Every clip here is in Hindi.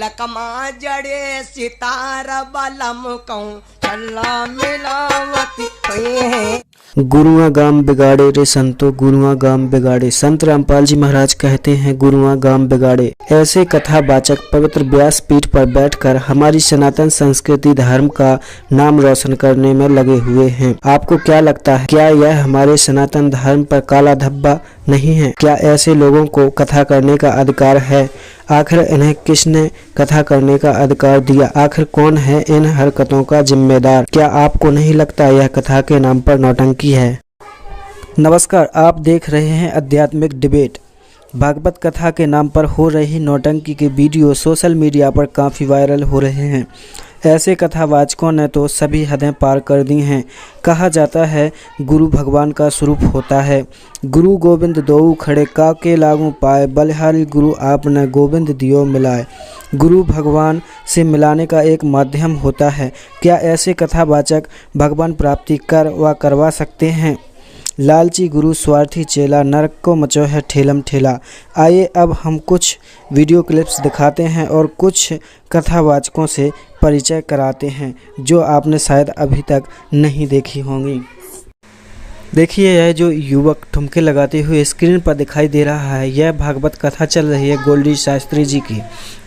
ढोलक माँ जड़े सितारा बलम कहूँ चल्ला मिलावती हुई है। गुरुआ गाम बिगाड़े रे संतो, गुरुआ गाम बिगाड़े। संत रामपाल जी महाराज कहते हैं गुरुआ गाम बिगाड़े। ऐसे कथावाचक पवित्र व्यास पीठ पर बैठकर हमारी सनातन संस्कृति धर्म का नाम रोशन करने में लगे हुए हैं। आपको क्या लगता है, क्या यह हमारे सनातन धर्म पर काला धब्बा नहीं है? क्या ऐसे लोगों को कथा करने का अधिकार है? आखिर इन्हें किसने कथा करने का अधिकार दिया? आखिर कौन है इन हरकतों का जिम्मेदार? क्या आपको नहीं लगता यह कथा के नाम पर नौटंकी है? नमस्कार, आप देख रहे हैं आध्यात्मिक डिबेट। भागवत कथा के नाम पर हो रही नौटंकी के वीडियो सोशल मीडिया पर काफ़ी वायरल हो रहे हैं। ऐसे कथावाचकों ने तो सभी हदें पार कर दी हैं। कहा जाता है गुरु भगवान का स्वरूप होता है। गुरु गोविंद दोऊ खड़े काके लागू पाए, बलिहारी गुरु आपने गोविंद दियो मिलाए। गुरु भगवान से मिलाने का एक माध्यम होता है। क्या ऐसे कथावाचक भगवान प्राप्ति कर व करवा सकते हैं? लालची गुरु स्वार्थी चेला, नरक को मचो है ठेलम ठेला। आइए अब हम कुछ वीडियो क्लिप्स दिखाते हैं और कुछ कथावाचकों से परिचय कराते हैं जो आपने शायद अभी तक नहीं देखी होंगी। देखिए, यह जो युवक ठुमके लगाते हुए स्क्रीन पर दिखाई दे रहा है, यह भागवत कथा चल रही है गोल्डी शास्त्री जी की।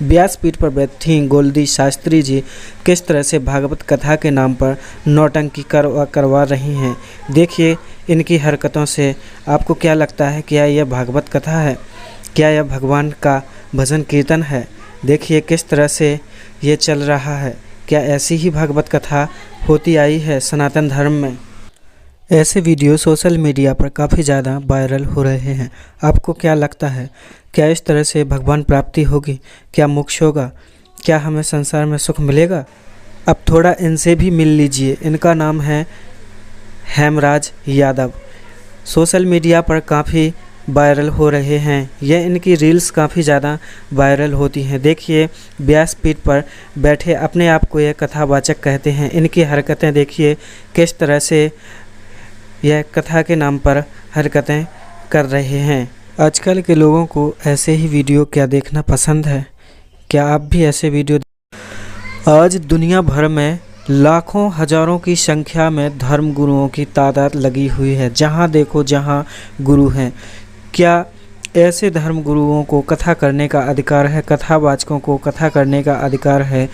व्यासपीठ पर बैठी गोल्डी शास्त्री जी किस तरह से भागवत कथा के नाम पर नौटंकी करवा रही हैं। देखिए इनकी हरकतों से आपको क्या लगता है, क्या यह भागवत कथा है? क्या यह भगवान का भजन कीर्तन है? देखिए किस तरह से ये चल रहा है। क्या ऐसी ही भागवत कथा होती आई है सनातन धर्म में? ऐसे वीडियो सोशल मीडिया पर काफ़ी ज़्यादा वायरल हो रहे हैं। आपको क्या लगता है, क्या इस तरह से भगवान प्राप्ति होगी? क्या मोक्ष होगा? क्या हमें संसार में सुख मिलेगा? अब थोड़ा इनसे भी मिल लीजिए। इनका नाम है हेमराज यादव। सोशल मीडिया पर काफ़ी वायरल हो रहे हैं। यह इनकी रील्स काफ़ी ज़्यादा वायरल होती हैं। देखिए व्यासपीठ पर बैठे अपने आप को यह कथावाचक कहते हैं। इनकी हरकतें देखिए किस तरह से यह कथा के नाम पर हरकतें कर रहे हैं। आजकल के लोगों को ऐसे ही वीडियो क्या देखना पसंद है? क्या आप भी ऐसे वीडियो? आज दुनिया भर में लाखों हजारों की संख्या में धर्म गुरुओं की तादाद लगी हुई है। जहां देखो जहां गुरु हैं। क्या ऐसे धर्म गुरुओं को कथा करने का अधिकार है? कथावाचकों को कथा करने का अधिकार है?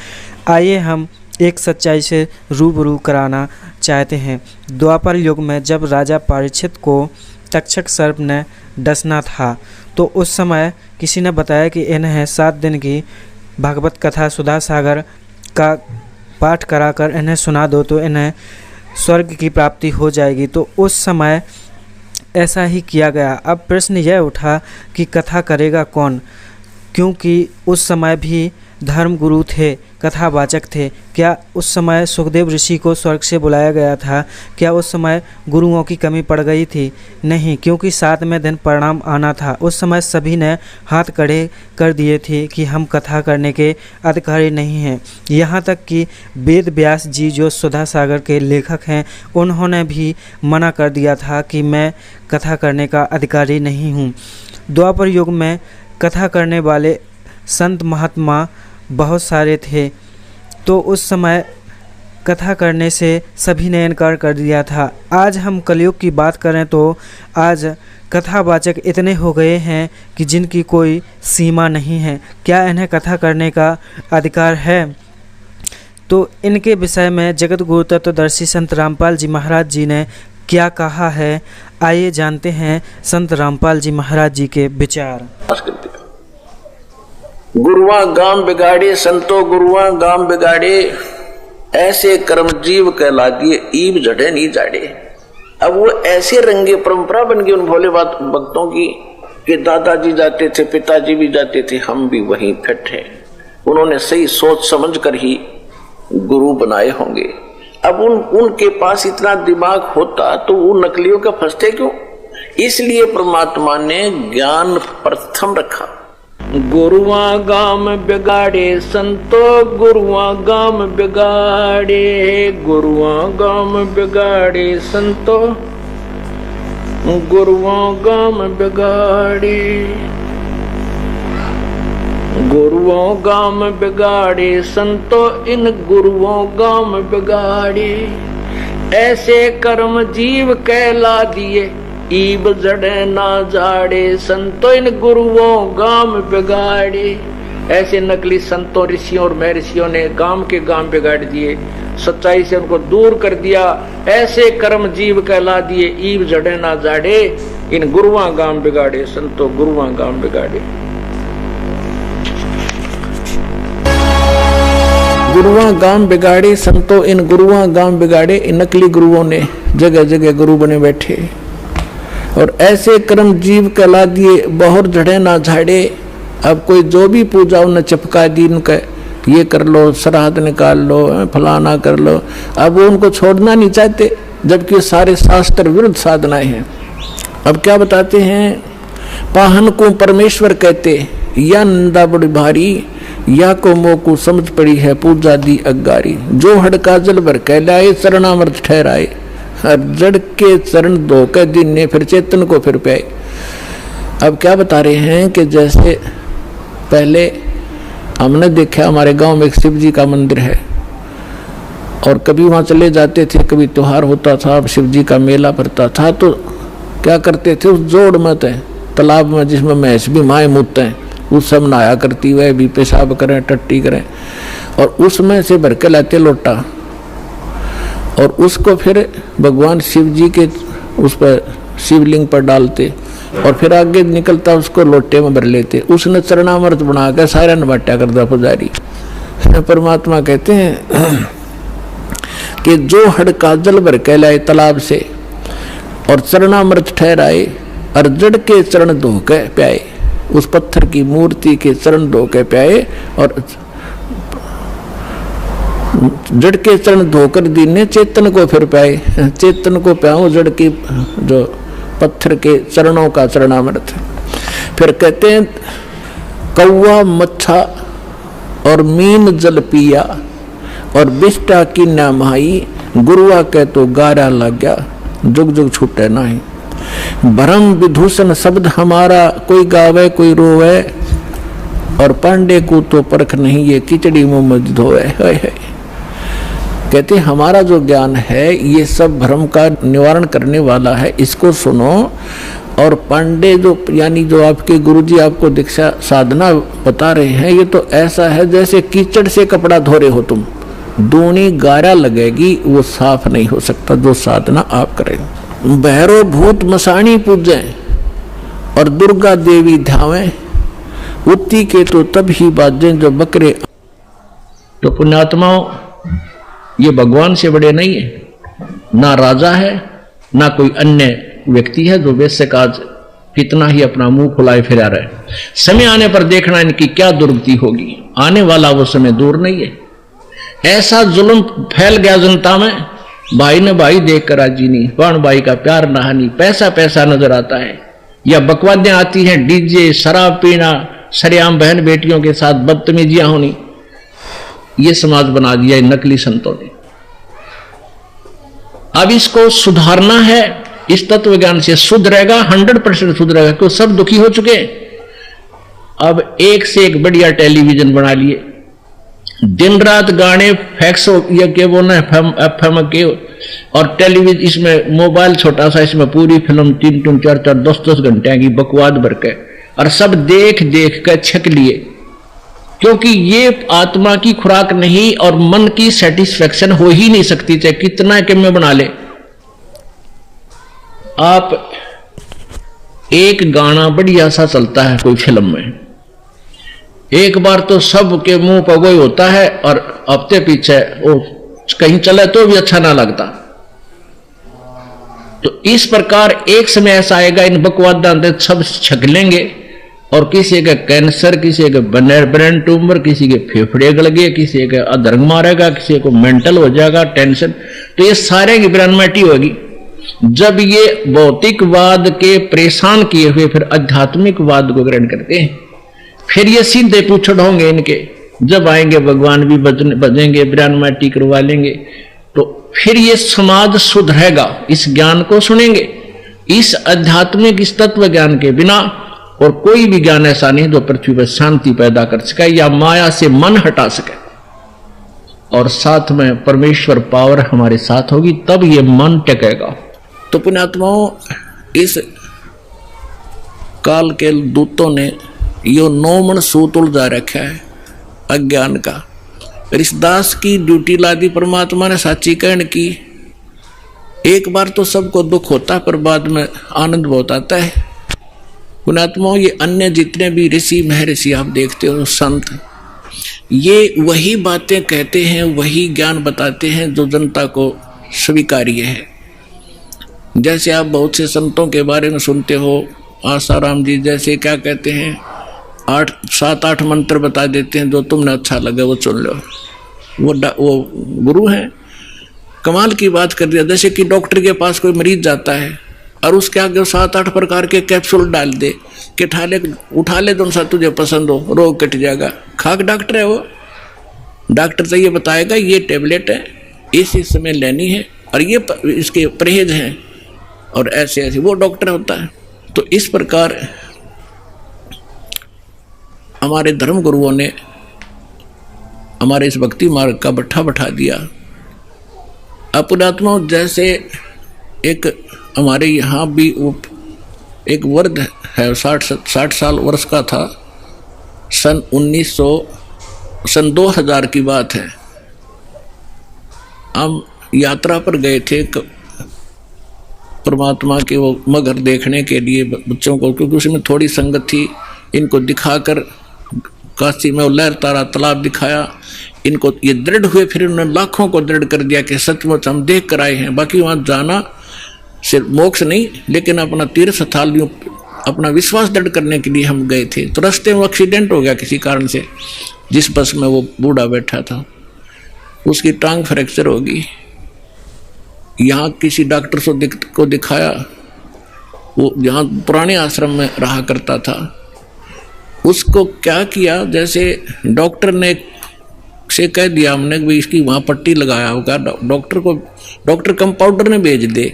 आइए हम एक सच्चाई से रूबरू कराना चाहते हैं। द्वापर युग में जब राजा परीक्षित को तक्षक सर्प ने डसना था तो उस समय किसी ने बताया कि इन्हें 7 दिन की भागवत कथा सुधा सागर का पाठ कराकर इन्हें सुना दो तो इन्हें स्वर्ग की प्राप्ति हो जाएगी। तो उस समय ऐसा ही किया गया। अब प्रश्न यह उठा कि कथा करेगा कौन, क्योंकि उस समय भी धर्म गुरु थे, कथावाचक थे। क्या उस समय सुखदेव ऋषि को स्वर्ग से बुलाया गया था? क्या उस समय गुरुओं की कमी पड़ गई थी? नहीं, क्योंकि 7वें दिन परिणाम आना था। उस समय सभी ने हाथ खड़े कर दिए थे कि हम कथा करने के अधिकारी नहीं हैं। यहाँ तक कि वेद व्यास जी जो सुधा सागर के लेखक हैं, उन्होंने भी मना कर दिया था कि मैं कथा करने का अधिकारी नहीं हूँ। द्वापर युग में कथा करने वाले संत महात्मा बहुत सारे थे, तो उस समय कथा करने से सभी ने इनकार कर दिया था। आज हम कलयुग की बात करें तो आज कथावाचक इतने हो गए हैं कि जिनकी कोई सीमा नहीं है। क्या इन्हें कथा करने का अधिकार है? तो इनके विषय में जगत गुरु तत्वदर्शी संत रामपाल जी महाराज जी ने क्या कहा है, आइए जानते हैं संत रामपाल जी महाराज जी के विचार। गुरुआ गाम बिगाड़े संतो, गुरुआ गाम बिगाड़े, ऐसे कर्म जीव कहलादिए ईब जड़े नहीं जाड़े। अब वो ऐसे रंगे परंपरा बन गई उन भोले भक्तों की कि दादाजी जाते थे, पिताजी भी जाते थे, हम भी वहीं फिट हैं। उन्होंने सही सोच समझ कर ही गुरु बनाए होंगे। अब उनके पास इतना दिमाग होता तो वो नकलियों का फंसते क्यों? इसलिए परमात्मा ने ज्ञान प्रथम रखा। गुरुआ गाम बिगाड़े संतो, गुरुआ गाम बिगाड़े, गुरुआ गाम बिगाड़े संतो, गुरुआ गाम बिगाड़े। गुरुओं गाम बिगाड़े संतो इन गुरुओं गाम बिगाड़े, ऐसे कर्म जीव कहला दिए ईब जड़े ना जाड़े, संतो इन गुरुओं गाम बिगाड़े। ऐसे नकली संतों ऋषियों और महर्षियों ने गांव के गांव बिगाड़ दिए, सच्चाई से उनको दूर कर दिया। ऐसे कर्म जीव कहला दिए ईब जड़े ना जाड़े, इन गुरुआ गांव बिगाड़े संतों गुरुआ गांव बिगाड़े। गुरुआ गांव बिगाड़े संतों इन गुरुआ गांव बिगाड़े। इन नकली गुरुओं ने जगह जगह गुरु बने बैठे और ऐसे कर्म जीव कहला दिए बहुत जड़े ना झाड़े। अब कोई जो भी पूजा उन्हें चिपका दी, उनका ये कर लो, श्राद्ध निकाल लो, फलाना कर लो। अब वो उनको छोड़ना नहीं चाहते, जबकि सारे शास्त्र विरुद्ध साधनाएं हैं। अब क्या बताते हैं, पाहन को परमेश्वर कहते, या नंदा बड़ी भारी, या को मोह को समझ पड़ी है पूजा दी अगारी। जो हड़का जल भर कहलाए चरणामृत ठहराए, हर जड़ के चरण धो के दिन ने फिर चेतन को फिर पाए। अब क्या बता रहे हैं कि जैसे पहले हमने देखा हमारे गांव में एक शिव जी का मंदिर है और कभी वहां चले जाते थे, कभी त्योहार होता था, शिव जी का मेला भरता था, तो क्या करते थे उस जोड़ में तालाब में जिसमें भैंस भी माए मूतते हैं, उस सब नहाया करती, वह भी पेशाब करें टट्टी करें, और उसमें से भर के लाते लोटा और उसको फिर भगवान शिव जी के उस पर शिवलिंग पर डालते और फिर आगे निकलता उसको लोटे में भर लेते। उसने चरणामृत बना कर सारा नबाटा करता पुजारी। परमात्मा कहते हैं कि जो हड़का जल भर कहलाए तालाब से और चरणामृत ठहराए और जड़ के चरण धो के प्याए, उस पत्थर की मूर्ति के चरण धो के प्याए और जड़ के चरण धोकर दीने चेतन को फिर पाए। चेतन को प्याओ जड़ की जो पत्थर के चरणों का चरणामृत। फिर कहते हैं कौवा मच्छा और मीन जल पिया और बिष्टा की नामाई, गुरुआ के तो गारा लग गया जुग जुग छूटे नहीं। भरम विभूषण शब्द हमारा, कोई गावे कोई रोवे और पांडे को तो परख नहीं ये खिचड़ी मुंह में धोए। कहते हमारा जो ज्ञान है ये सब भ्रम का निवारण करने वाला है, इसको सुनो। और पांडे जो यानी जो आपके गुरुजी आपको दीक्षा साधना बता रहे हैं, ये तो ऐसा है जैसे कीचड़ से कपड़ा धो रहे हो तुम, दूनी गारा लगेगी, वो साफ नहीं हो सकता जो साधना आप करें। भैरो भूत मसाणी पूजें और दुर्गा देवी ध्यावें, उत्ती के तो तब ही बाजें जो बकरे। तो पुण्यात्माओं, ये भगवान से बड़े नहीं है, ना राजा है ना कोई अन्य व्यक्ति है जो वैसे काज कितना ही अपना मुंह फुलाए फिरा रहे। समय आने पर देखना इनकी क्या दुर्गति होगी। आने वाला वो समय दूर नहीं है। ऐसा जुल्म फैल गया जनता में, भाई ने भाई देख कर राजी नहीं, प्राण भाई का प्यार नहानी, पैसा पैसा नजर आता है, या बकवादियां आती हैं, डीजे, शराब पीना, सरेआम बहन बेटियों के साथ बदतमीजियां होनी, ये समाज बना दिया इन नकली संतों ने। अब इसको सुधारना है, इस तत्व ज्ञान से सुधरेगा, 100% सुधरेगा, क्यों सब दुखी हो चुके। अब एक से एक बढ़िया टेलीविजन बना लिए, दिन रात गाने फैक्स या के वो ना एफएम के, और टेलीविजन इसमें मोबाइल छोटा सा, इसमें पूरी फिल्म 3-3, 4-4, 10-10 घंटे की बकवाद भर के, और सब देख देख कर छक लिए, क्योंकि ये आत्मा की खुराक नहीं और मन की सेटिस्फेक्शन हो ही नहीं सकती, चाहे कितना के में बना ले। आप एक गाना बढ़िया सा चलता है कोई फिल्म में, एक बार तो सब के मुंह पर वही होता है, और हफ्ते पीछे वो कहीं चले तो भी अच्छा ना लगता। तो इस प्रकार एक समय ऐसा आएगा, इन बकवाद सब छक लेंगे, और किसी का कैंसर, किसी का ब्रेन ट्यूमर, किसी के फेफड़े गल गए, किसी का अधर्म मारेगा, किसी को मेंटल हो जाएगा, टेंशन। तो ये सारे की ब्रह्मटी होगी। जब ये भौतिकवाद के परेशान किए हुए फिर आध्यात्मिकवाद को ग्रहण करते हैं, फिर ये सीधे पूछड़ होंगे इनके। जब आएंगे भगवान भी बजेंगे, ब्रह्मटी करवा लेंगे, तो फिर ये समाज सुधरेगा। इस ज्ञान को सुनेंगे। इस आध्यात्मिक, इस तत्व ज्ञान के बिना और कोई भी ज्ञान ऐसा नहीं जो पृथ्वी पर शांति पैदा कर सके या माया से मन हटा सके, और साथ में परमेश्वर पावर हमारे साथ होगी तब ये मन टिकेगा। तो पुण्यात्माओं, इस काल के दूतों ने यो 9 मन सूत उलझा रखा है अज्ञान का। इस दास की ड्यूटी ला दी परमात्मा ने साची कहने की। एक बार तो सबको दुख होता है पर बाद में आनंद बहुत आता है। पुण्यात्माओं, ये अन्य जितने भी ऋषि महर्षि आप देखते हो संत, ये वही बातें कहते हैं, वही ज्ञान बताते हैं जो जनता को स्वीकार्य है। जैसे आप बहुत से संतों के बारे में सुनते हो, आसाराम जी जैसे क्या कहते हैं, 7-8 मंत्र बता देते हैं, जो तुमने अच्छा लगे वो चुन लो। वो गुरु हैं, कमाल की बात कर दिया। जैसे कि डॉक्टर के पास कोई मरीज जाता है और उसके आगे 7-8 प्रकार के कैप्सूल डाल दे कि उठा ले जो सा तुझे पसंद हो, रोग कट जाएगा। खाक डॉक्टर है वो। डॉक्टर तो ये बताएगा ये टेबलेट है, इस समय लेनी है और ये इसके परहेज हैं और ऐसे ऐसे, वो डॉक्टर होता है। तो इस प्रकार हमारे धर्म गुरुओं ने हमारे इस भक्ति मार्ग का बट्ठा बैठा दिया। पुण्यात्मा, जैसे एक हमारे यहाँ भी एक वर्द है, 60 साल वर्ष का था, सन 2000 की बात है। हम यात्रा पर गए थे परमात्मा के वो मगर देखने के लिए बच्चों को, क्योंकि उसमें थोड़ी संगत थी। इनको दिखाकर काशी में लहर तारा तालाब दिखाया, इनको ये दृढ़ हुए। फिर उन्होंने लाखों को दृढ़ कर दिया कि सचमुच हम देख कर आए हैं। बाकी वहाँ जाना सिर्फ मोक्ष नहीं, लेकिन अपना तीर्थ स्थल, अपना विश्वास दृढ़ करने के लिए हम गए थे। तो रास्ते में एक्सीडेंट हो गया किसी कारण से। जिस बस में वो बूढ़ा बैठा था उसकी टांग फ्रैक्चर होगी। यहाँ किसी डॉक्टर को दिखाया, वो यहाँ पुराने आश्रम में रहा करता था। उसको क्या किया, जैसे डॉक्टर ने से कह दिया हमने कि इसकी वहाँ पट्टी लगाया होगा, डॉक्टर कंपाउंडर ने भेज दे।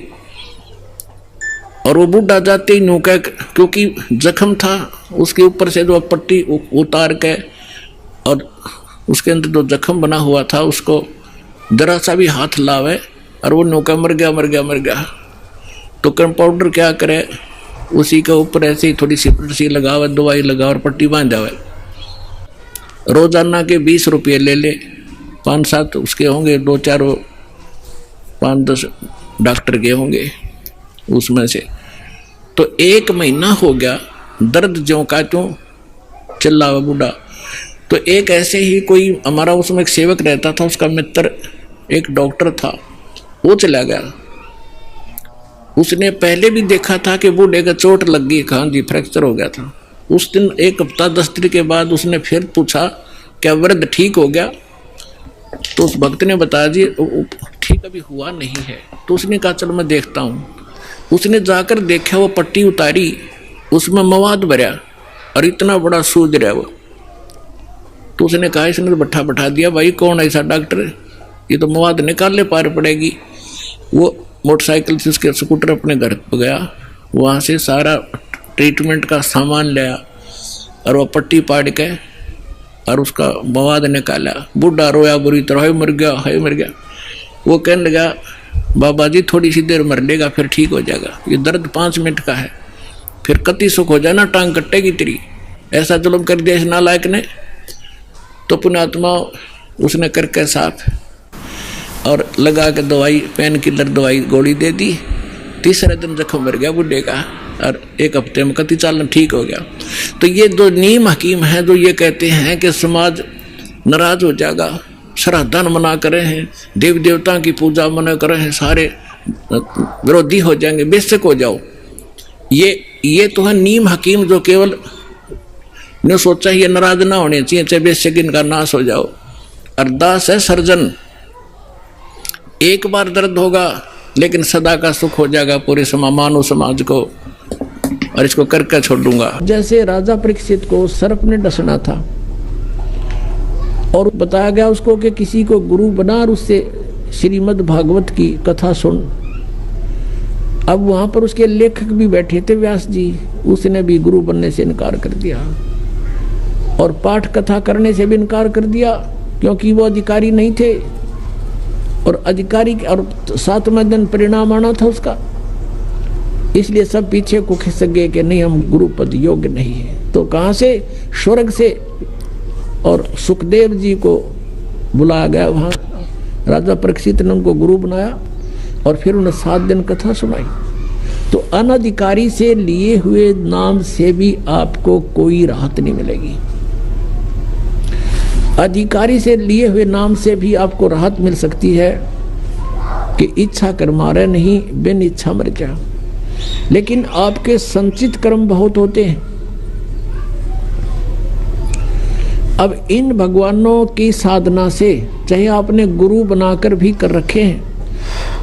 और वो बूढ़ा जाते ही नौका, क्योंकि जख्म था उसके ऊपर से जो पट्टी उतार के और उसके अंदर जो जख्म बना हुआ था उसको जरा सा भी हाथ लावे और वो नौका मर गया। तो कंपाउंडर क्या करे, उसी के ऊपर ऐसे ही थोड़ी सी लगावे, दवाई लगा और पट्टी बांध जावे। रोजाना के 20 रुपये ले ले, 5-7 उसके होंगे, 2-4 5-10 डॉक्टर के होंगे उसमें से। तो 1 महीना हो गया, दर्द ज्यों का त्यों चिल्ला हुआ बूढ़ा। तो एक ऐसे ही कोई हमारा उसमें एक सेवक रहता था, उसका मित्र एक डॉक्टर था, वो चला गया। उसने पहले भी देखा था कि बूढ़े का चोट लग गई, कहाँ जी फ्रैक्चर हो गया था। उस दिन 1 हफ्ता 10 दिन के बाद उसने फिर पूछा क्या वृद्ध ठीक हो गया? तो उस भक्त ने बताया जी ठीक अभी हुआ नहीं है। तो उसने कहा चलो मैं देखता हूँ। उसने जाकर देखा, वो पट्टी उतारी, उसमें मवाद भरा और इतना बड़ा सूज रहा वो। तो उसने कहा, इसने तो बैठा दिया, भाई कौन ऐसा डॉक्टर, ये तो मवाद निकालने पार पड़ेगी। वो मोटरसाइकिल से उसके स्कूटर अपने घर पर गया, वहाँ से सारा ट्रीटमेंट का सामान लिया और वो पट्टी पाड़ के और उसका मवाद निकाला। बूढ़ा रोया बुरी तरह, हाय मर गया। वो कहने लगा, बाबा जी थोड़ी सी देर मर लेगा फिर ठीक हो जाएगा, ये दर्द 5 मिनट का है, फिर कति सुख हो जाना, टांग कटेगी तेरी। ऐसा जुल्म कर दिया इस नालायक ने। तो पुण्यात्मा उसने करके साफ और लगा के दवाई, पेन किलर दवाई गोली दे दी। तीसरे दिन जख्म मर गया बूढ़े का और 1 हफ्ते में कति चालन ठीक हो गया। तो ये 2 नीम हकीम हैं जो ये कहते हैं कि समाज नाराज हो जाएगा, श्राद्धन मना करे हैं, देव देवता की पूजा मना करे हैं, सारे विरोधी हो जाएंगे, बेशक हो जाओ। ये तो है नीम हकीम जो केवल ने सोचा ये नाराज ना होने चाहिए, चाहे बेशक इनका नाश हो जाओ। अरदास है सर्जन, एक बार दर्द होगा लेकिन सदा का सुख हो जाएगा पूरे मानव समाज को, और इसको करके छोड़ दूंगा। जैसे राजा परीक्षित को सर्प ने डसना था और बताया गया उसको कि किसी को गुरु बना और उससे श्रीमद् भागवत की कथा सुन। अब वहां पर उसके लेखक भी बैठे थे, व्यास जी, उसने भी गुरु बनने से इनकार कर दिया और पाठ कथा करने से भी इनकार कर दिया, क्योंकि वो अधिकारी नहीं थे और अधिकारी और 7वें दिन परिणाम आना था उसका। इसलिए सब पीछे को खिसक गए कि नहीं, हम गुरु पद योग्य नहीं है। तो कहां से? स्वर्ग से। और सुखदेव जी को बुलाया गया, वहां राजा परीक्षित ने उनको गुरु बनाया और फिर उन्हें 7 दिन कथा सुनाई। तो अनधिकारी से लिए हुए नाम से भी आपको कोई राहत नहीं मिलेगी, अधिकारी से लिए हुए नाम से भी आपको राहत मिल सकती है कि इच्छा कर मारे नहीं, बिन इच्छा मर जा। लेकिन आपके संचित कर्म बहुत होते हैं। अब इन भगवानों की साधना से, चाहे आपने गुरु बनाकर भी कर रखे हैं,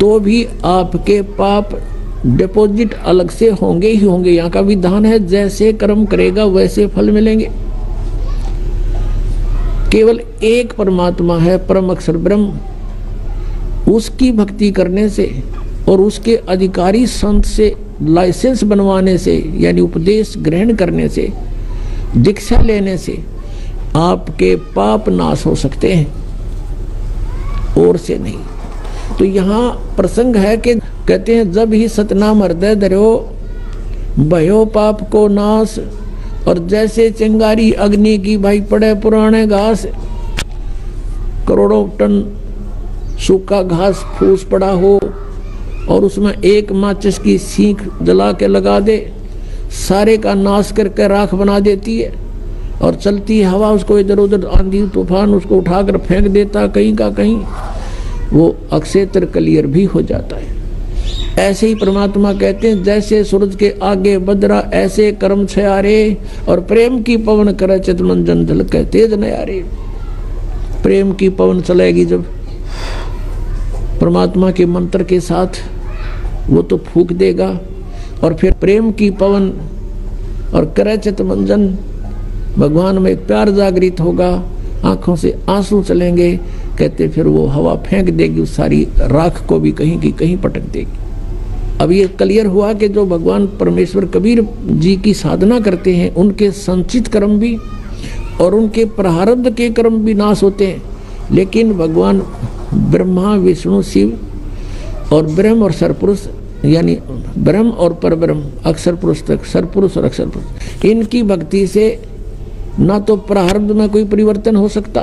तो भी आपके पाप डिपॉजिट अलग से होंगे ही होंगे। यहाँ का विधान है, जैसे कर्म करेगा वैसे फल मिलेंगे। केवल एक परमात्मा है, परम अक्षर ब्रह्म, उसकी भक्ति करने से और उसके अधिकारी संत से लाइसेंस बनवाने से, यानी उपदेश ग्रहण करने से, दीक्षा लेने से आपके पाप नाश हो सकते हैं, और से नहीं। तो यहाँ प्रसंग है कि कहते हैं, जब ही सतनाम हृदय धरो भयो पाप को नाश। और जैसे चिंगारी अग्नि की भाई पड़े पुराने घास, करोड़ों टन सूखा घास फूस पड़ा हो और उसमें एक माचिस की सीख जला के लगा दे, सारे का नाश करके राख बना देती है। और चलती हवा उसको इधर उधर, आंधी तूफान उसको उठाकर फेंक देता कहीं का कहीं, वो अक्षेत्र क्लियर भी हो जाता है। ऐसे ही परमात्मा कहते हैं, जैसे सूरज के आगे बदरा ऐसे कर्म छयारे, और प्रेम की पवन करे चितमंजन झलके तेज नयारे। प्रेम की पवन चलेगी जब परमात्मा के मंत्र के साथ, वो तो फूंक देगा, और फिर प्रेम की पवन और करे चितमंजन, भगवान में एक प्यार जागृत होगा, आंखों से आंसू चलेंगे। कहते फिर वो हवा फेंक देगी, उस सारी राख को भी कहीं की कहीं पटक देगी। अब ये क्लियर हुआ कि जो भगवान परमेश्वर कबीर जी की साधना करते हैं, उनके संचित कर्म भी और उनके प्रारब्ध के कर्म भी नाश होते हैं। लेकिन भगवान ब्रह्मा विष्णु शिव और ब्रह्म और सरपुरुष, यानी ब्रह्म और परब्रह्म, अक्षर पुरुष तक, सरपुरुष और अक्षर पुरुष, इनकी भक्ति से ना तो प्रारब्ध में कोई परिवर्तन हो सकता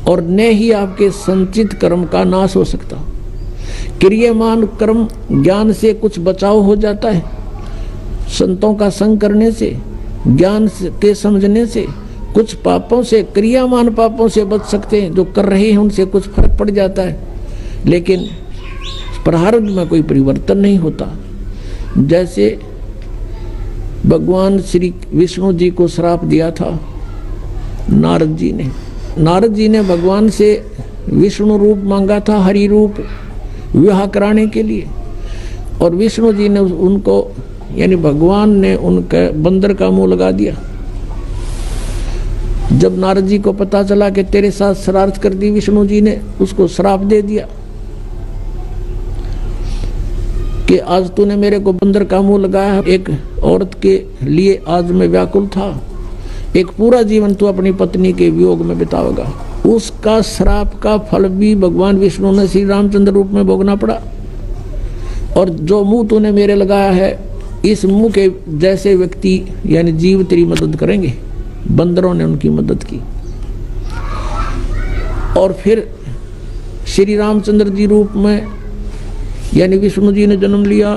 और न ही आपके संचित कर्म का नाश हो सकता। क्रियमान कर्म ज्ञान से कुछ बचाव हो जाता है, संतों का संग करने से, ज्ञान के समझने से कुछ पापों से, क्रियामान पापों से बच सकते हैं। जो कर रहे हैं उनसे कुछ फर्क पड़ जाता है, लेकिन प्रारब्ध में कोई परिवर्तन नहीं होता। जैसे भगवान श्री विष्णु जी को श्राप दिया था नारद जी ने। नारद जी ने भगवान से विष्णु रूप मांगा था, हरि रूप, विवाह कराने के लिए, और विष्णु जी ने उनको, यानी भगवान ने उनके बंदर का मुंह लगा दिया। जब नारद जी को पता चला कि तेरे साथ शरारत कर दी विष्णु जी ने, उसको श्राप दे दिया कि आज तूने मेरे को बंदर का मुंह लगाया। एक औरत के लिए आज मैं व्याकुल था, एक पूरा जीवन तू अपनी पत्नी के वियोग में बिताओगा। उसका श्राप का फल भी भगवान विष्णु ने श्री रामचंद्र रूप में भोगना पड़ा। और जो मुंह तूने मेरे लगाया है, इस मुंह के जैसे व्यक्ति यानी जीव तेरी मदद करेंगे। बंदरों ने उनकी मदद की। और फिर श्री रामचंद्र जी रूप में यानी विष्णु जी ने जन्म लिया।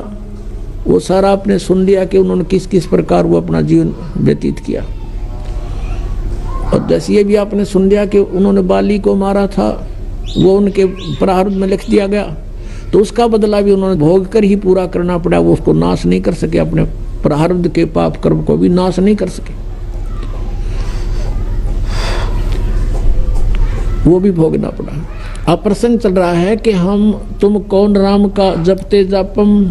वो सारा आपने सुन लिया कि उन्होंने किस किस प्रकार वो अपना जीवन व्यतीत किया। और जैसे ये भी आपने सुन लिया कि उन्होंने बाली को मारा था, वो उनके प्रारब्ध में लिख दिया गया, तो उसका बदला भी उन्होंने भोग कर ही पूरा करना पड़ा। वो उसको नाश नहीं कर सके, अपने प्रारब्ध के पाप कर्म को भी नाश नहीं कर सके, वो भी भोगना पड़ा। अब प्रसंग चल रहा है कि हम तुम कौन राम का जपते जापम,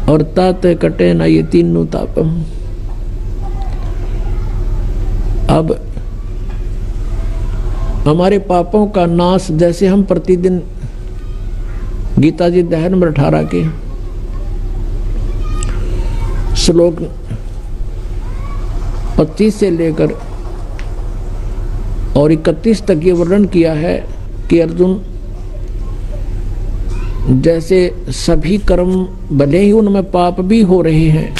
और ताते कटे ना ये तीनों तापम। अब हमारे पापों का नाश, जैसे हम प्रतिदिन गीता जी अध्याय नंबर 18 के श्लोक 25 से लेकर और 31 तक ये वर्णन किया है कि अर्जुन, जैसे सभी कर्म भले ही उनमें पाप भी हो रहे हैं,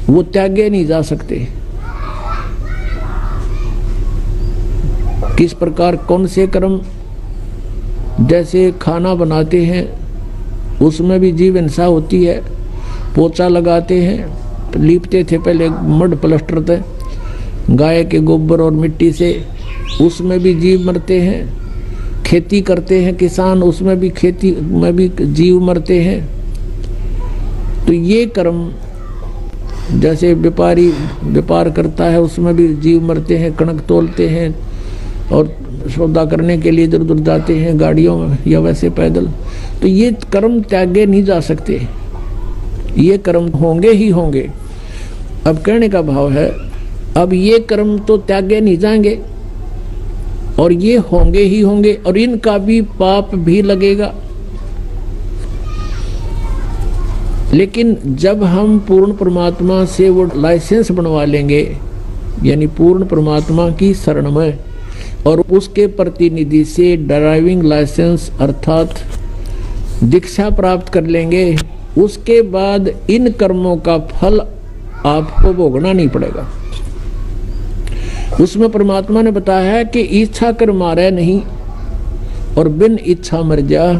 वो त्यागे नहीं जा सकते। किस प्रकार, कौन से कर्म? जैसे खाना बनाते हैं उसमें भी जीव हिंसा होती है, पोछा लगाते हैं, लीपते थे पहले मड प्लास्टर थे गाय के गोबर और मिट्टी से, उसमें भी जीव मरते हैं। खेती करते हैं किसान, उसमें भी खेती में भी जीव मरते हैं। तो ये कर्म, जैसे व्यापारी व्यापार करता है उसमें भी जीव मरते हैं, कणक तोलते हैं और सौदा करने के लिए इधर उधर जाते हैं गाड़ियों में या वैसे पैदल। तो ये कर्म त्यागे नहीं जा सकते, ये कर्म होंगे ही होंगे। अब कहने का भाव है, अब ये कर्म तो त्यागे नहीं जाएंगे और ये होंगे ही होंगे और इनका भी पाप भी लगेगा। लेकिन जब हम पूर्ण परमात्मा से वो लाइसेंस बनवा लेंगे, यानी पूर्ण परमात्मा की शरण में, और उसके प्रतिनिधि से ड्राइविंग लाइसेंस अर्थात दीक्षा प्राप्त कर लेंगे, उसके बाद इन कर्मों का फल आपको भोगना नहीं पड़ेगा। उसमें परमात्मा ने बताया है कि इच्छा कर मारे नहीं और बिन इच्छा मर जा,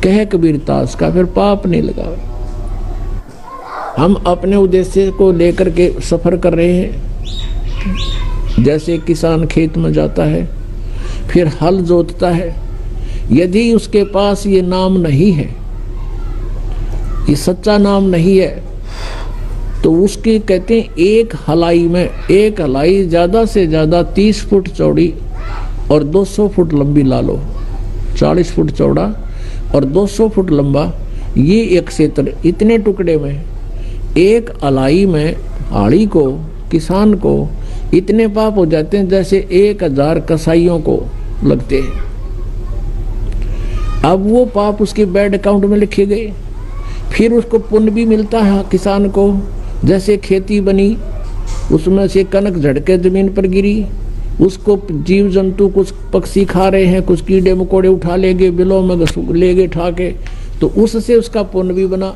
कह कबीर दास का फिर पाप नहीं लगा। हम अपने उद्देश्य को लेकर के सफर कर रहे हैं। जैसे किसान खेत में जाता है, फिर हल जोतता है, यदि उसके पास ये नाम नहीं है, ये सच्चा नाम नहीं है, तो उसकी कहते हैं एक हलाई में, एक हलाई ज़्यादा से ज़्यादा 30 फुट चौड़ी और 200 फुट लंबी ला लो, 40 फुट चौड़ा और 200 फुट लंबा, ये एक क्षेत्र, इतने टुकड़े में एक हलाई में हाड़ी को, किसान को इतने पाप हो जाते हैं जैसे 1000 कसाईयों को लगते हैं। अब वो पाप उसके बैंक अकाउंट में लिखे गए, फिर उसको पुण्य भी मिलता है किसान को। जैसे खेती बनी, उसमें से कनक झड़के जमीन पर गिरी, उसको जीव जंतु कुछ पक्षी खा रहे हैं, कुछ कीड़े मकोड़े उठा लेंगे, बिलों में ले गए ठा के, तो उससे उसका पुण्य भी बना।